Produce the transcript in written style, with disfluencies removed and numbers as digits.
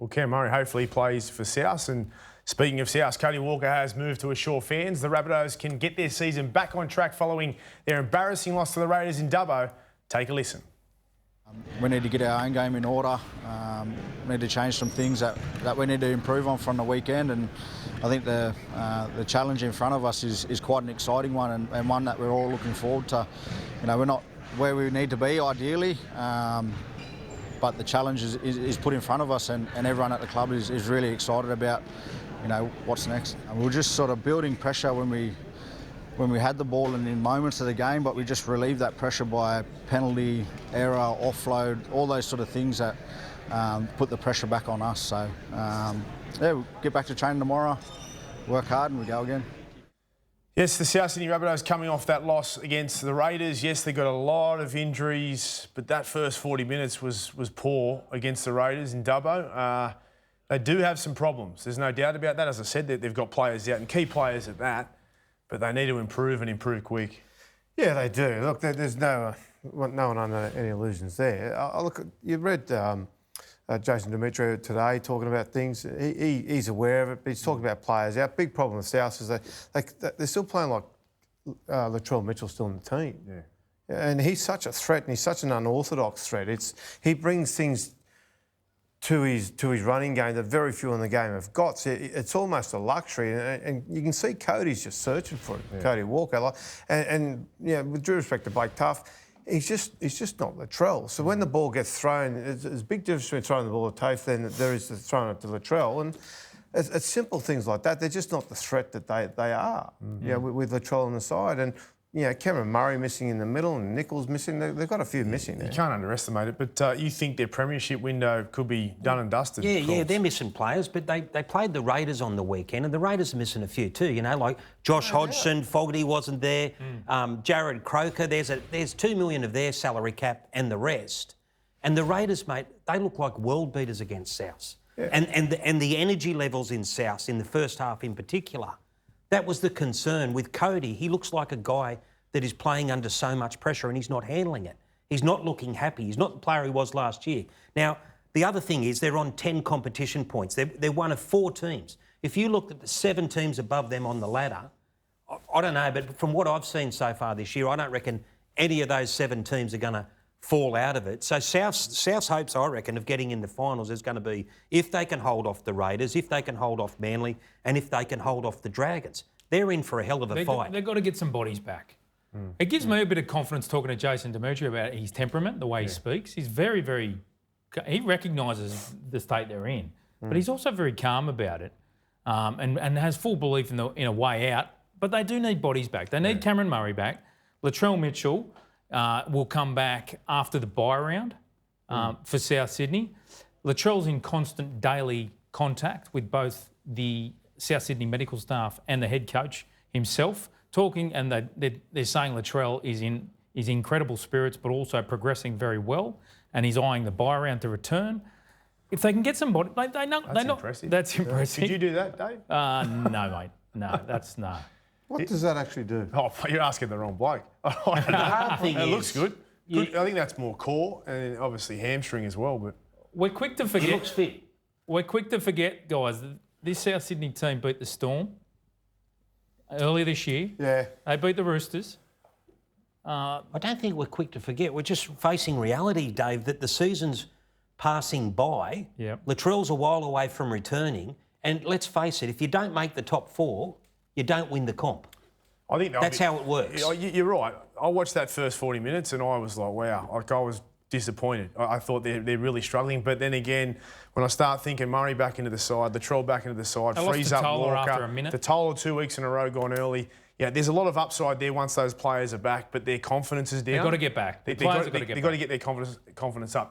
Well, Cam Murray hopefully plays for South. And speaking of South, Cody Walker has moved to assure fans the Rabbitohs can get their season back on track following their embarrassing loss to the Raiders in Dubbo. Take a listen. We need to get our own game in order. We need to change some things that we need to improve on from the weekend, and I think the challenge in front of us is quite an exciting one, and one that we're all looking forward to. You know, we're not where we need to be ideally, but the challenge is put in front of us, and everyone at the club is really excited about, you know, what's next. And we're just sort of building pressure when we had the ball and in moments of the game, but we just relieved that pressure by penalty, error, offload, all those sort of things that put the pressure back on us. So, yeah, we'll get back to training tomorrow, work hard, and we go again. Yes, the South Sydney Rabbitohs coming off that loss against the Raiders. Yes, they got a lot of injuries, but that first 40 minutes was poor against the Raiders in Dubbo. They do have some problems. There's no doubt about that. As I said, they've got players out, and key players at that. But they need to improve and improve quick. Yeah, they do. Look, there's no one under any illusions there. Look, you read Jason Demetriou today talking about things. He's aware of it, but he's talking about players out. Big problem with South is they're still playing like Latrell Mitchell's still in the team. Yeah. And he's such a threat, and he's such an unorthodox threat. He brings things to his running game that very few in the game have got. So it's almost a luxury, and you can see Cody's just searching for it. Yeah. Cody Walker, and you know, with due respect to Blake Tough, he's just not Latrell. So when the ball gets thrown, there's a big difference between throwing the ball to Toth than there is throwing it to Latrell. And it's simple things like that. They're just not the threat that they are. Mm-hmm. You know, with Latrell on the side, and you know, Cameron Murray missing in the middle and Nichols missing. They've got a few missing there. You can't underestimate it, but you think their premiership window could be done and dusted? Yeah, they're missing players, but they played the Raiders on the weekend, and the Raiders are missing a few too, you know, like Josh Hodgson, Fogarty wasn't there, Jared Croker, there's 2 million of their salary cap and the rest. And the Raiders, mate, they look like world beaters against South. Yeah. And the energy levels in South, in the first half in particular, that was the concern with Cody. He looks like a guy that is playing under so much pressure and he's not handling it. He's not looking happy. He's not the player he was last year. Now, the other thing is they're on 10 competition points. They're one of 4 teams. If you looked at the 7 teams above them on the ladder, I don't know, but from what I've seen so far this year, I don't reckon any of those 7 teams are going to fall out of it. So South's hopes, I reckon, of getting in the finals is going to be if they can hold off the Raiders, if they can hold off Manly, and if they can hold off the Dragons. They're in for a hell of a fight. They've got to get some bodies back. It gives me a bit of confidence talking to Jason Demetriou about his temperament, the way he speaks. He's very, very... He recognises the state they're in, but he's also very calm about it and has full belief in a way out. But they do need bodies back. They need Cameron Murray back. Latrell Mitchell will come back after the bye round for South Sydney. Latrell's in constant daily contact with both the South Sydney medical staff and the head coach himself, talking, and they're saying Latrell is in incredible spirits, but also progressing very well, and he's eyeing the bye round to return. If they can get somebody, they know. That's impressive. That's impressive. Could you do that, Dave? No, mate. No, that's no. What does that actually do? Oh, you're asking the wrong bloke. The hard thing it is... looks good. I think that's more core and obviously hamstring as well, but... We're quick to forget... He looks fit. We're quick to forget, guys, this South Sydney team beat the Storm earlier this year. Yeah. They beat the Roosters. I don't think we're quick to forget. We're just facing reality, Dave, that the season's passing by. Yep. Latrell's a while away from returning. And let's face it, if you don't make the top 4, you don't win the comp. I think that's how it works. You're right. I watched that first 40 minutes and I was like, wow. Like, I was disappointed. I thought they're really struggling. But then again, when I start thinking Murray back into the side, Latrell back into the side, frees up Walker. After a minute. The Toller 2 weeks in a row gone early. Yeah, there's a lot of upside there once those players are back, but their confidence is down. They've got to get back. They've got to get their confidence up.